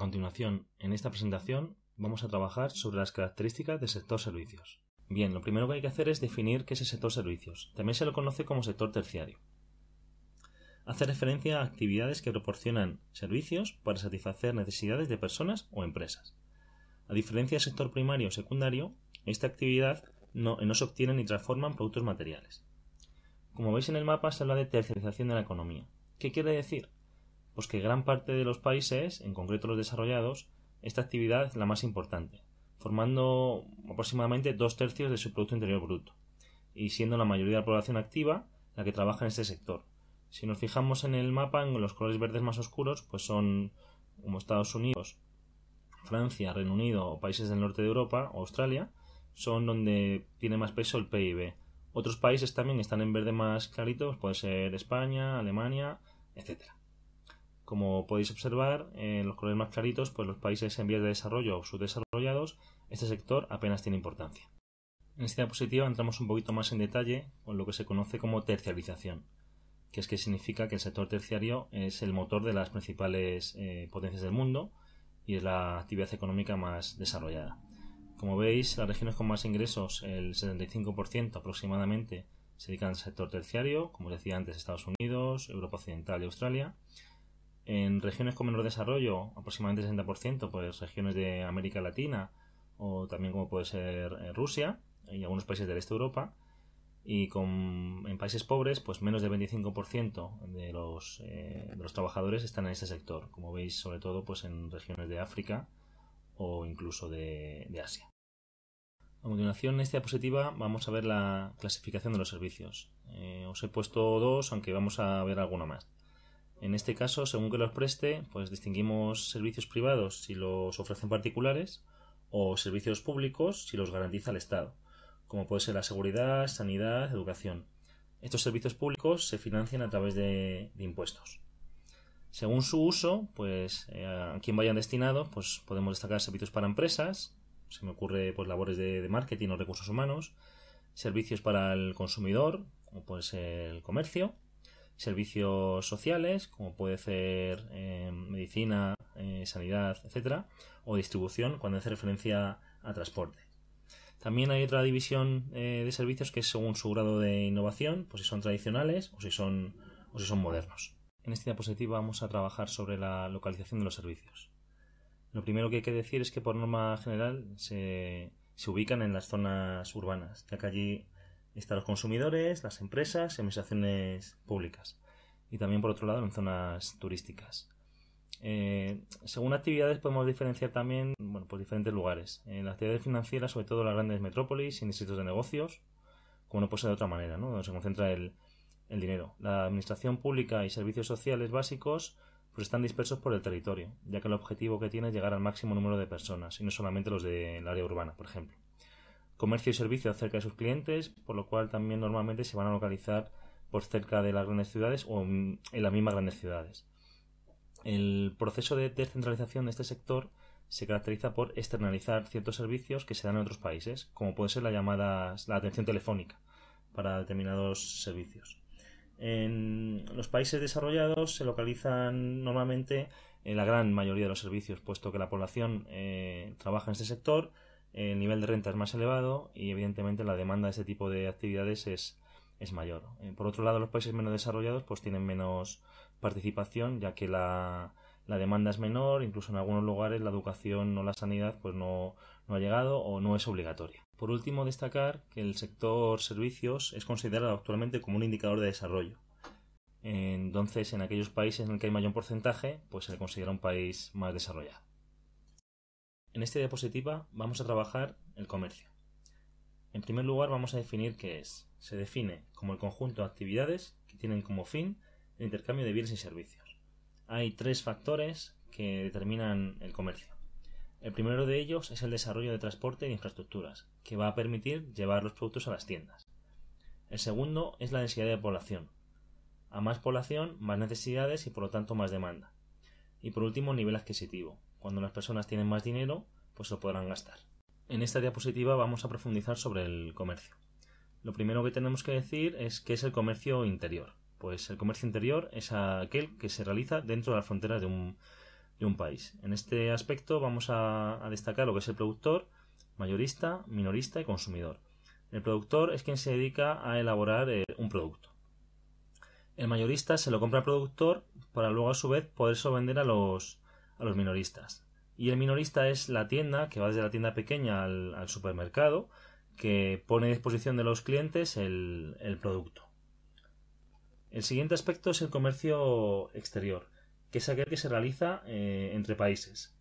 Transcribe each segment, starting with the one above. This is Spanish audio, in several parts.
continuación, en esta presentación, vamos a trabajar sobre las características del sector servicios. Bien, lo primero que hay que hacer es definir qué es el sector servicios. También se lo conoce como sector terciario. Hace referencia a actividades que proporcionan servicios para satisfacer necesidades de personas o empresas. A diferencia del sector primario o secundario, esta actividad no se obtiene ni transforma en productos materiales. Como veis en el mapa, se habla de terciarización de la economía. ¿Qué quiere decir? Pues que gran parte de los países, en concreto los desarrollados, esta actividad es la más importante, formando aproximadamente 2/3 de su Producto Interior Bruto, y siendo la mayoría de la población activa la que trabaja en este sector. Si nos fijamos en el mapa, en los colores verdes más oscuros, pues son como Estados Unidos, Francia, Reino Unido o países del norte de Europa o Australia, son donde tiene más peso el PIB. Otros países también están en verde más claritos, puede ser España, Alemania, etc. Como podéis observar, en los colores más claritos, pues los países en vías de desarrollo o subdesarrollados, este sector apenas tiene importancia. En esta diapositiva entramos un poquito más en detalle con lo que se conoce como terciarización, que es que significa que el sector terciario es el motor de las principales potencias del mundo y es la actividad económica más desarrollada. Como veis, las regiones con más ingresos, el 75% aproximadamente, se dedican al sector terciario, como os decía antes, Estados Unidos, Europa Occidental y Australia. En regiones con menor desarrollo, aproximadamente el 60%, pues regiones de América Latina o también como puede ser Rusia y algunos países del este de Europa. Y en países pobres, pues menos del 25% de los trabajadores están en este sector, como veis sobre todo pues en regiones de África o incluso de Asia. A continuación, en esta diapositiva vamos a ver la clasificación de los servicios. Os he puesto dos, aunque vamos a ver alguno más. En este caso, según que los preste, pues distinguimos servicios privados si los ofrecen particulares o servicios públicos si los garantiza el Estado, como puede ser la seguridad, sanidad, educación. Estos servicios públicos se financian a través de impuestos. Según su uso, pues a quien vayan destinados, pues podemos destacar servicios para empresas, se me ocurre pues labores de marketing o recursos humanos, servicios para el consumidor, como puede ser el comercio, servicios sociales, como puede ser medicina, sanidad, etcétera, o distribución, cuando hace referencia a transporte. También hay otra división de servicios que es según su grado de innovación, pues si son tradicionales o si son modernos. En esta diapositiva vamos a trabajar sobre la localización de los servicios. Lo primero que hay que decir es que por norma general se ubican en las zonas urbanas, ya que allí están los consumidores, las empresas y administraciones públicas. Y también por otro lado en zonas turísticas. Según actividades podemos diferenciar también pues diferentes lugares. En las actividades financieras, sobre todo las grandes metrópolis y distritos de negocios, como no puede ser de otra manera, ¿no? Donde se concentra el dinero. La administración pública y servicios sociales básicos pues están dispersos por el territorio, ya que el objetivo que tiene es llegar al máximo número de personas, y no solamente los del área urbana, por ejemplo. Comercio y servicios cerca de sus clientes, por lo cual también normalmente se van a localizar por cerca de las grandes ciudades o en las mismas grandes ciudades. El proceso de descentralización de este sector se caracteriza por externalizar ciertos servicios que se dan en otros países, como puede ser la atención telefónica para determinados servicios. En los países desarrollados se localizan normalmente la gran mayoría de los servicios, puesto que la población trabaja en este sector, el nivel de renta es más elevado y evidentemente la demanda de este tipo de actividades es mayor. Por otro lado, los países menos desarrollados pues tienen menos participación, ya que la demanda es menor, incluso en algunos lugares la educación o la sanidad pues no ha llegado o no es obligatoria. Por último, destacar que el sector servicios es considerado actualmente como un indicador de desarrollo. Entonces, en aquellos países en los que hay mayor porcentaje, pues se le considera un país más desarrollado. En esta diapositiva vamos a trabajar el comercio. En primer lugar, vamos a definir qué es. Se define como el conjunto de actividades que tienen como fin el intercambio de bienes y servicios. Hay tres factores que determinan el comercio. El primero de ellos es el desarrollo de transporte e infraestructuras, que va a permitir llevar los productos a las tiendas. El segundo es la densidad de población. A más población, más necesidades y por lo tanto más demanda. Y por último, nivel adquisitivo. Cuando las personas tienen más dinero, pues lo podrán gastar. En esta diapositiva vamos a profundizar sobre el comercio. Lo primero que tenemos que decir es qué es el comercio interior. Pues el comercio interior es aquel que se realiza dentro de las fronteras de de un país. En este aspecto vamos a destacar lo que es el productor, mayorista, minorista y consumidor. El productor es quien se dedica a elaborar un producto. El mayorista se lo compra al productor para luego a su vez poderse vender a los minoristas. Y el minorista es la tienda que va desde la tienda pequeña al supermercado, que pone a disposición de los clientes el producto. El siguiente aspecto es el comercio exterior, que es aquel que se realiza entre países.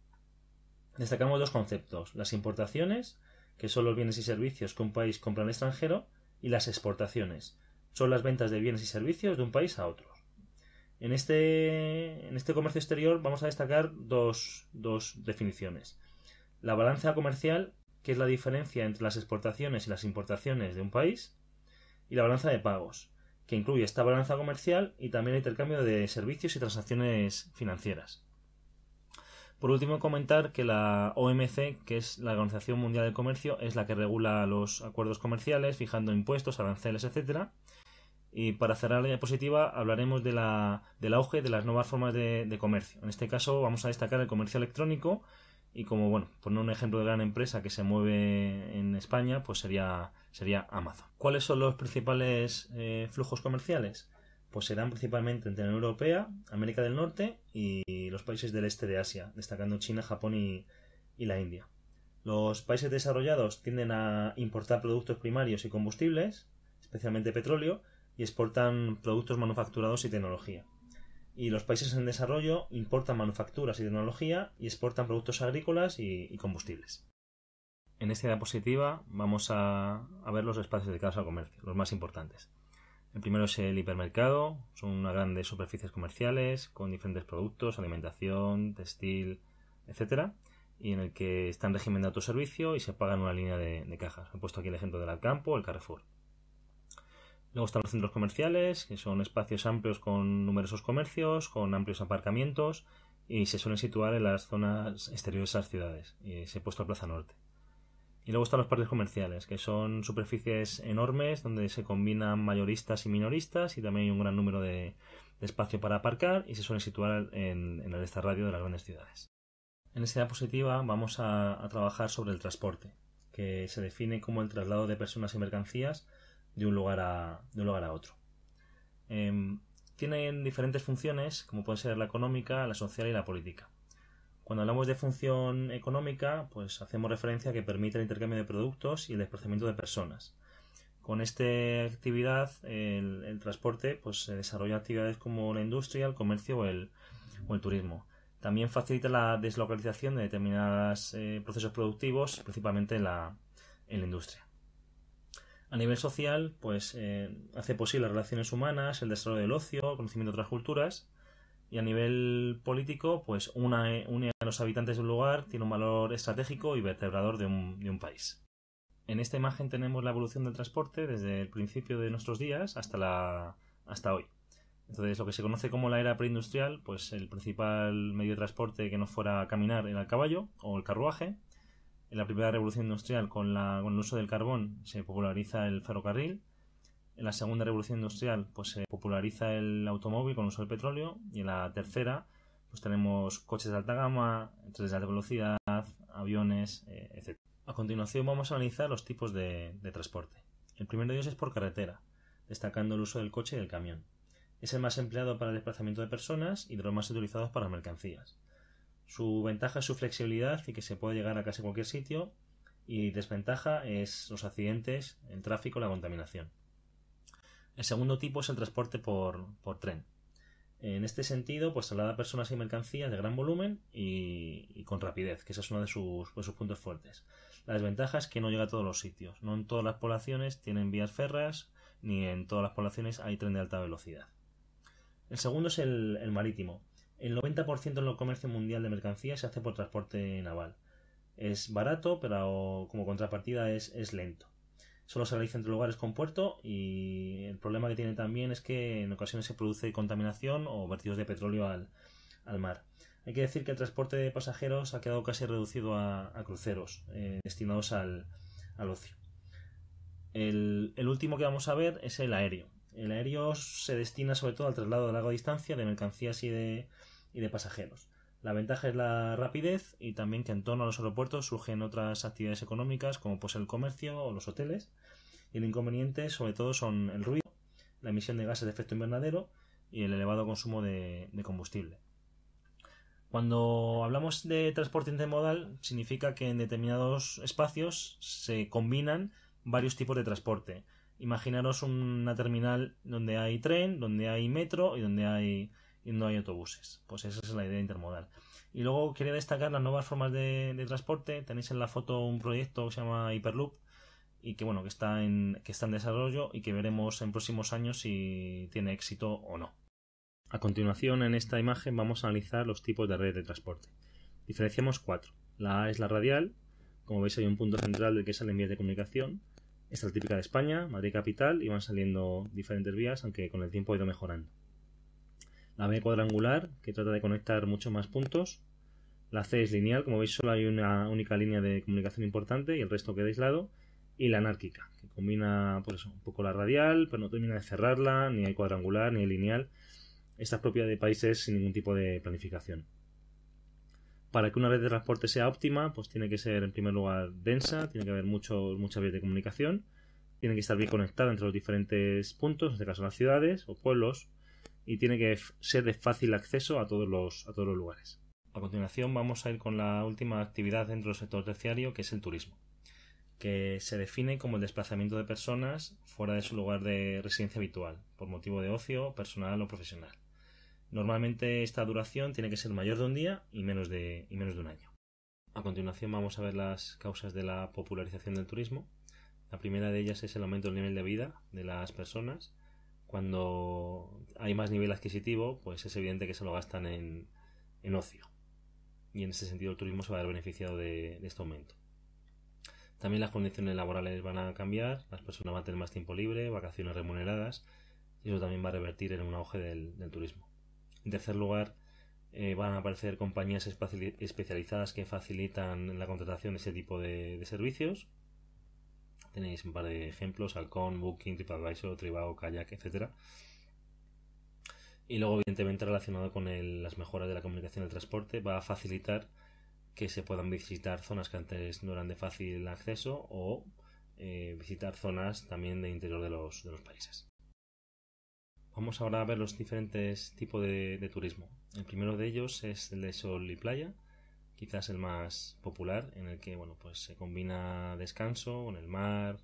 Destacamos dos conceptos: las importaciones, que son los bienes y servicios que un país compra al extranjero, y las exportaciones, son las ventas de bienes y servicios de un país a otro. En este comercio exterior vamos a destacar dos definiciones. La balanza comercial, que es la diferencia entre las exportaciones y las importaciones de un país, y la balanza de pagos, que incluye esta balanza comercial y también el intercambio de servicios y transacciones financieras. Por último, comentar que la OMC, que es la Organización Mundial del Comercio, es la que regula los acuerdos comerciales, fijando impuestos, aranceles, etc. Y para cerrar la diapositiva hablaremos del auge de las nuevas formas de comercio. En este caso vamos a destacar el comercio electrónico y como, poner un ejemplo de gran empresa que se mueve en España, pues sería Amazon. ¿Cuáles son los principales flujos comerciales? Pues serán principalmente entre la Unión Europea, América del Norte y los países del este de Asia, destacando China, Japón y la India. Los países desarrollados tienden a importar productos primarios y combustibles, especialmente petróleo, y exportan productos manufacturados y tecnología. Y los países en desarrollo importan manufacturas y tecnología y exportan productos agrícolas y combustibles. En esta diapositiva vamos a ver los espacios dedicados al comercio, los más importantes. El primero es el hipermercado, son unas grandes superficies comerciales con diferentes productos, alimentación, textil, etc. Y en el que está en régimen de autoservicio y se paga en una línea de cajas. He puesto aquí el ejemplo del Alcampo, el Carrefour. Luego están los centros comerciales, que son espacios amplios con numerosos comercios, con amplios aparcamientos y se suelen situar en las zonas exteriores de las ciudades. Y se ha puesto Plaza Norte. Y luego están los parques comerciales, que son superficies enormes donde se combinan mayoristas y minoristas y también hay un gran número de espacio para aparcar y se suelen situar en el extrarradio de las grandes ciudades. En esta diapositiva vamos a trabajar sobre el transporte, que se define como el traslado de personas y mercancías de un lugar a otro. Tienen diferentes funciones, como pueden ser la económica, la social y la política. Cuando hablamos de función económica, pues hacemos referencia a que permite el intercambio de productos y el desplazamiento de personas. Con esta actividad, el transporte, pues se desarrolla actividades como la industria, el comercio o el turismo. También facilita la deslocalización de determinados procesos productivos, principalmente en la industria. A nivel social, pues hace posible las relaciones humanas, el desarrollo del ocio, el conocimiento de otras culturas. Y a nivel político, pues une a los habitantes de un lugar, tiene un valor estratégico y vertebrador de un país. En esta imagen tenemos la evolución del transporte desde el principio de nuestros días hasta hoy. Entonces, lo que se conoce como la era preindustrial, pues el principal medio de transporte que no fuera a caminar era el caballo o el carruaje. En la primera revolución industrial, con el uso del carbón, se populariza el ferrocarril. En la segunda revolución industrial, pues se populariza el automóvil con el uso del petróleo. Y en la tercera, pues tenemos coches de alta gama, trenes de alta velocidad, aviones, etc. A continuación vamos a analizar los tipos de transporte. El primero de ellos es por carretera, destacando el uso del coche y del camión. Es el más empleado para el desplazamiento de personas y de los más utilizados para mercancías. Su ventaja es su flexibilidad y que se puede llegar a casi cualquier sitio. Y desventaja es los accidentes, el tráfico y la contaminación. El segundo tipo es el transporte por tren. En este sentido, pues traslada personas y mercancías de gran volumen y con rapidez, que esa es uno de sus puntos fuertes. La desventaja es que no llega a todos los sitios. No en todas las poblaciones tienen vías férreas, ni en todas las poblaciones hay tren de alta velocidad. El segundo es el marítimo. El 90% del comercio mundial de mercancías se hace por transporte naval. Es barato, pero como contrapartida es lento. Solo se realiza entre lugares con puerto y el problema que tiene también es que en ocasiones se produce contaminación o vertidos de petróleo al mar. Hay que decir que el transporte de pasajeros ha quedado casi reducido a cruceros destinados al ocio. El último que vamos a ver es el aéreo. El aéreo se destina sobre todo al traslado de larga distancia de mercancías y de pasajeros. La ventaja es la rapidez y también que en torno a los aeropuertos surgen otras actividades económicas como pues el comercio o los hoteles. Y el inconveniente sobre todo son el ruido, la emisión de gases de efecto invernadero y el elevado consumo de combustible. Cuando hablamos de transporte intermodal, significa que en determinados espacios se combinan varios tipos de transporte. Imaginaros una terminal donde hay tren, donde hay metro y donde no hay autobuses. Pues esa es la idea intermodal. Y luego quería destacar las nuevas formas de transporte. Tenéis en la foto un proyecto que se llama Hyperloop y que está en desarrollo y que veremos en próximos años si tiene éxito o no. A continuación, en esta imagen vamos a analizar los tipos de red de transporte. Diferenciamos 4. La A es la radial. Como veis hay un punto central del que salen vías de comunicación. Esta es la típica de España, Madrid capital, y van saliendo diferentes vías, aunque con el tiempo ha ido mejorando. La B cuadrangular, que trata de conectar muchos más puntos. La C es lineal, como veis solo hay una única línea de comunicación importante y el resto queda aislado. Y la anárquica, que combina un poco la radial, pero no termina de cerrarla, ni hay cuadrangular, ni hay lineal. Esta es propia de países sin ningún tipo de planificación. Para que una red de transporte sea óptima, pues tiene que ser en primer lugar densa, tiene que haber muchas vías de comunicación, tiene que estar bien conectada entre los diferentes puntos, en este caso las ciudades o pueblos, y tiene que ser de fácil acceso a todos los lugares. A continuación vamos a ir con la última actividad dentro del sector terciario, que es el turismo, que se define como el desplazamiento de personas fuera de su lugar de residencia habitual, por motivo de ocio, personal o profesional. Normalmente esta duración tiene que ser mayor de un día y menos de un año. A continuación vamos a ver las causas de la popularización del turismo. La primera de ellas es el aumento del nivel de vida de las personas. Cuando hay más nivel adquisitivo, pues es evidente que se lo gastan en ocio. Y en ese sentido el turismo se va a ver beneficiado de este aumento. También las condiciones laborales van a cambiar, las personas van a tener más tiempo libre, vacaciones remuneradas, y eso también va a revertir en un auge del turismo. En tercer lugar, van a aparecer compañías especializadas que facilitan la contratación de ese tipo de servicios. Tenéis un par de ejemplos: Halcón, Booking, TripAdvisor, Trivago, Kayak, etc. Y luego, evidentemente, relacionado con las mejoras de la comunicación y el transporte, va a facilitar que se puedan visitar zonas que antes no eran de fácil acceso o visitar zonas también de interior de los países. Vamos ahora a ver los diferentes tipos de turismo. El primero de ellos es el de sol y playa, quizás el más popular, en el que se combina descanso con el mar,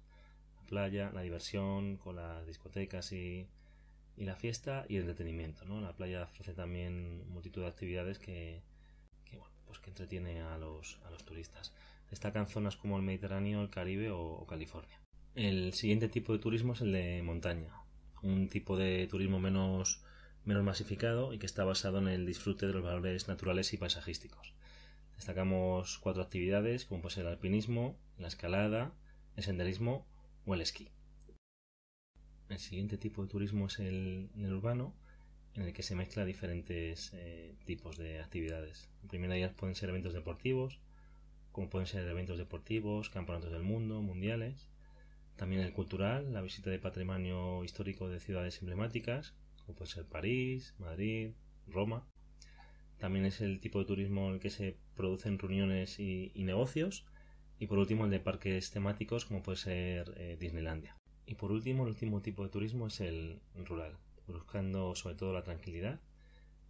la playa, la diversión con las discotecas y la fiesta y el entretenimiento, ¿no? La playa ofrece también multitud de actividades que entretiene a los turistas. Destacan zonas como el Mediterráneo, el Caribe o California. El siguiente tipo de turismo es el de montaña, un tipo de turismo menos masificado y que está basado en el disfrute de los valores naturales y paisajísticos. Destacamos 4 actividades, como puede ser el alpinismo, la escalada, el senderismo o el esquí. El siguiente tipo de turismo es el urbano, en el que se mezcla diferentes tipos de actividades. En primera de ellas pueden ser eventos deportivos, como pueden ser eventos deportivos, campeonatos del mundo, mundiales. También el cultural, la visita de patrimonio histórico de ciudades emblemáticas, como puede ser París, Madrid, Roma. También es el tipo de turismo en el que se producen reuniones y negocios. Y por último el de parques temáticos, como puede ser Disneylandia. Y por último, el último tipo de turismo es el rural, buscando sobre todo la tranquilidad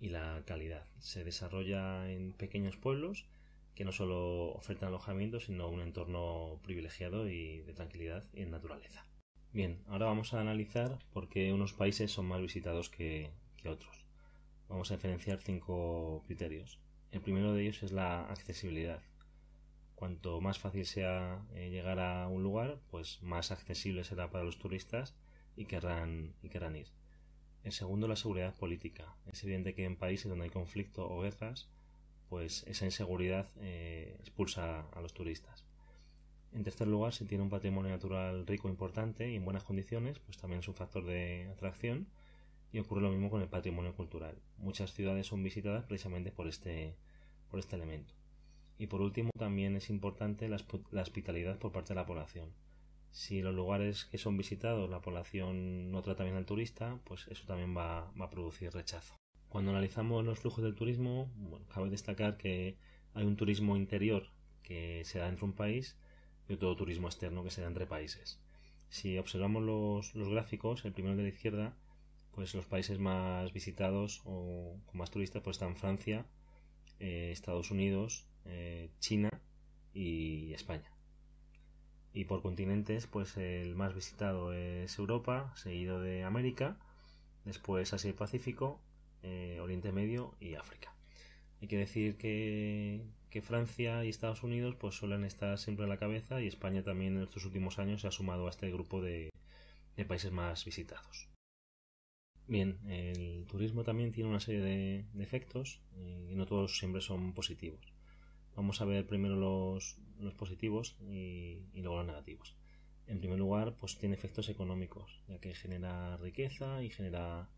y la calidad. Se desarrolla en pequeños pueblos que no solo ofertan alojamiento, sino un entorno privilegiado y de tranquilidad y en naturaleza. Bien, ahora vamos a analizar por qué unos países son más visitados que otros. Vamos a diferenciar 5 criterios. El primero de ellos es la accesibilidad. Cuanto más fácil sea llegar a un lugar, pues más accesible será para los turistas y querrán ir. El segundo, la seguridad política. Es evidente que en países donde hay conflicto o guerras, pues esa inseguridad expulsa a los turistas. En tercer lugar, si tiene un patrimonio natural rico, importante y en buenas condiciones, pues también es un factor de atracción, y ocurre lo mismo con el patrimonio cultural. Muchas ciudades son visitadas precisamente por este elemento. Y por último, también es importante la hospitalidad por parte de la población. Si los lugares que son visitados la población no trata bien al turista, pues eso también va a producir rechazo. Cuando analizamos los flujos del turismo, cabe destacar que hay un turismo interior que se da dentro de un país y otro turismo externo que se da entre países. Si observamos los gráficos, el primero de la izquierda, pues los países más visitados o con más turistas pues están Francia, Estados Unidos, China y España. Y por continentes, pues el más visitado es Europa, seguido de América, después Asia y Pacífico, Oriente Medio y África. Hay que decir que Francia y Estados Unidos pues suelen estar siempre a la cabeza, y España también en estos últimos años se ha sumado a este grupo de países más visitados. Bien, el turismo también tiene una serie de efectos y no todos siempre son positivos. Vamos a ver primero los positivos y luego los negativos. En primer lugar, pues tiene efectos económicos, ya que genera riqueza y genera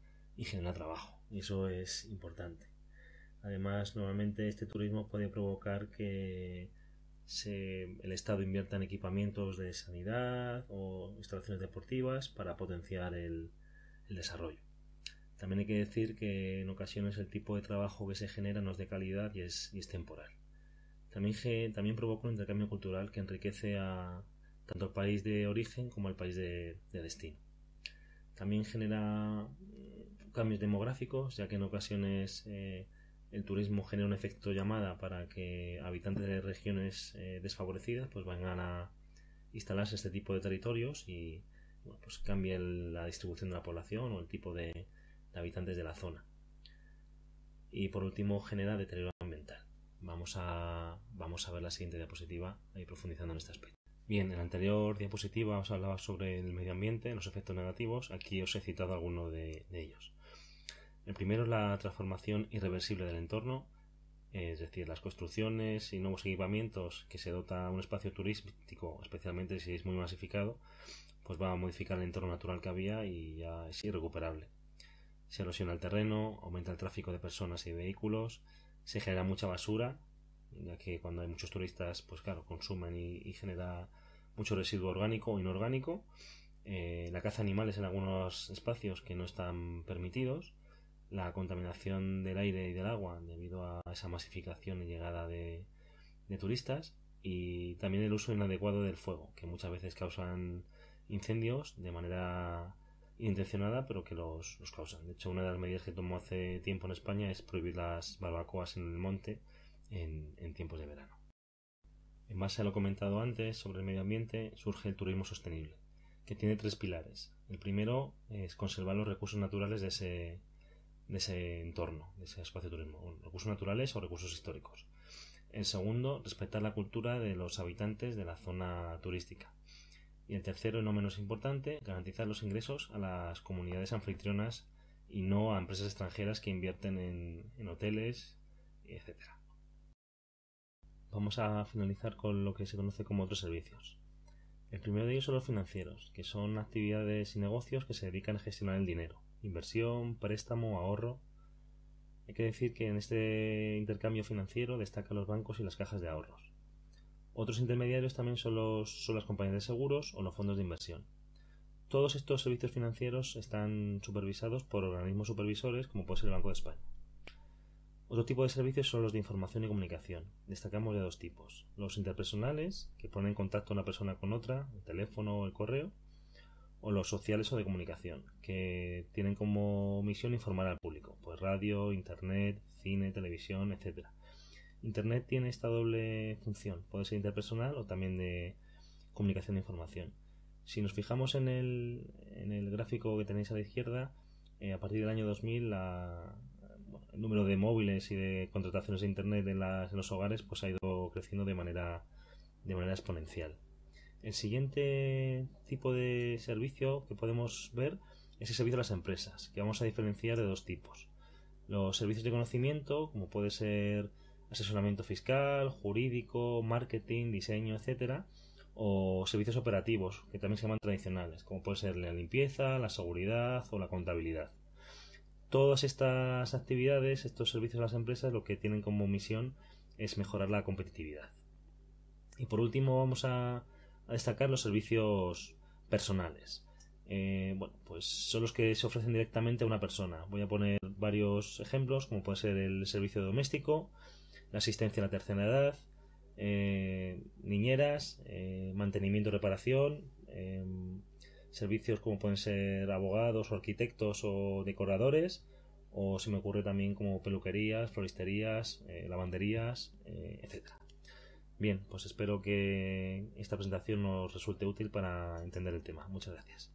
trabajo, y eso es importante. Además, normalmente este turismo puede provocar que el Estado invierta en equipamientos de sanidad o instalaciones deportivas para potenciar el desarrollo. También hay que decir que en ocasiones el tipo de trabajo que se genera no es de calidad y es temporal. También provoca un intercambio cultural que enriquece a tanto el país de origen como el país de destino. También genera cambios demográficos, ya que en ocasiones el turismo genera un efecto llamada para que habitantes de regiones desfavorecidas pues vengan a instalarse en este tipo de territorios y pues cambie la distribución de la población o el tipo de habitantes de la zona. Y por último, genera deterioro ambiental. Vamos a ver la siguiente diapositiva, ahí profundizando en este aspecto. Bien, en la anterior diapositiva os hablaba sobre el medio ambiente, los efectos negativos. Aquí os he citado algunos de ellos. El primero es la transformación irreversible del entorno, es decir, las construcciones y nuevos equipamientos que se dota un espacio turístico, especialmente si es muy masificado, pues va a modificar el entorno natural que había y ya es irrecuperable. Se erosiona el terreno, aumenta el tráfico de personas y vehículos, se genera mucha basura, ya que cuando hay muchos turistas, pues claro, consumen y genera mucho residuo orgánico o inorgánico. La caza de animales en algunos espacios que no están permitidos, la contaminación del aire y del agua debido a esa masificación y llegada de turistas, y también el uso inadecuado del fuego, que muchas veces causan incendios de manera intencionada, pero que los causan. De hecho, una de las medidas que tomó hace tiempo en España es prohibir las barbacoas en el monte en tiempos de verano. En base a lo comentado antes sobre el medio ambiente, surge el turismo sostenible, que tiene 3 pilares. El primero es conservar los recursos naturales de ese entorno, de ese espacio de turismo, recursos naturales o recursos históricos. El segundo, respetar la cultura de los habitantes de la zona turística. Y el tercero, y no menos importante, garantizar los ingresos a las comunidades anfitrionas y no a empresas extranjeras que invierten en hoteles, etc. Vamos a finalizar con lo que se conoce como otros servicios. El primero de ellos son los financieros, que son actividades y negocios que se dedican a gestionar el dinero, inversión, préstamo, ahorro. Hay que decir que en este intercambio financiero destacan los bancos y las cajas de ahorros. Otros intermediarios también son las compañías de seguros o los fondos de inversión. Todos estos servicios financieros están supervisados por organismos supervisores como puede ser el Banco de España. Otro tipo de servicios son los de información y comunicación. Destacamos de 2 tipos. Los interpersonales, que ponen en contacto una persona con otra, el teléfono o el correo, o los sociales o de comunicación, que tienen como misión informar al público, pues radio, internet, cine, televisión, etc. Internet tiene esta doble función, puede ser interpersonal o también de comunicación de información. Si nos fijamos en el gráfico que tenéis a la izquierda, a partir del año 2000 el número de móviles y de contrataciones de internet en los hogares pues ha ido creciendo de manera exponencial. El siguiente tipo de servicio que podemos ver es el servicio a las empresas, que vamos a diferenciar de 2 tipos. Los servicios de conocimiento, como puede ser asesoramiento fiscal, jurídico, marketing, diseño, etc. O servicios operativos, que también se llaman tradicionales, como puede ser la limpieza, la seguridad o la contabilidad. Todas estas actividades, estos servicios a las empresas, lo que tienen como misión es mejorar la competitividad. Y por último vamos a destacar los servicios personales. bueno, pues son los que se ofrecen directamente a una persona. Voy a poner varios ejemplos, como puede ser el servicio doméstico, la asistencia a la tercera edad, niñeras, mantenimiento y reparación, servicios como pueden ser abogados o arquitectos o decoradores, o se me ocurre también como peluquerías, floristerías, lavanderías, etcétera. Bien, pues espero que esta presentación nos resulte útil para entender el tema. Muchas gracias.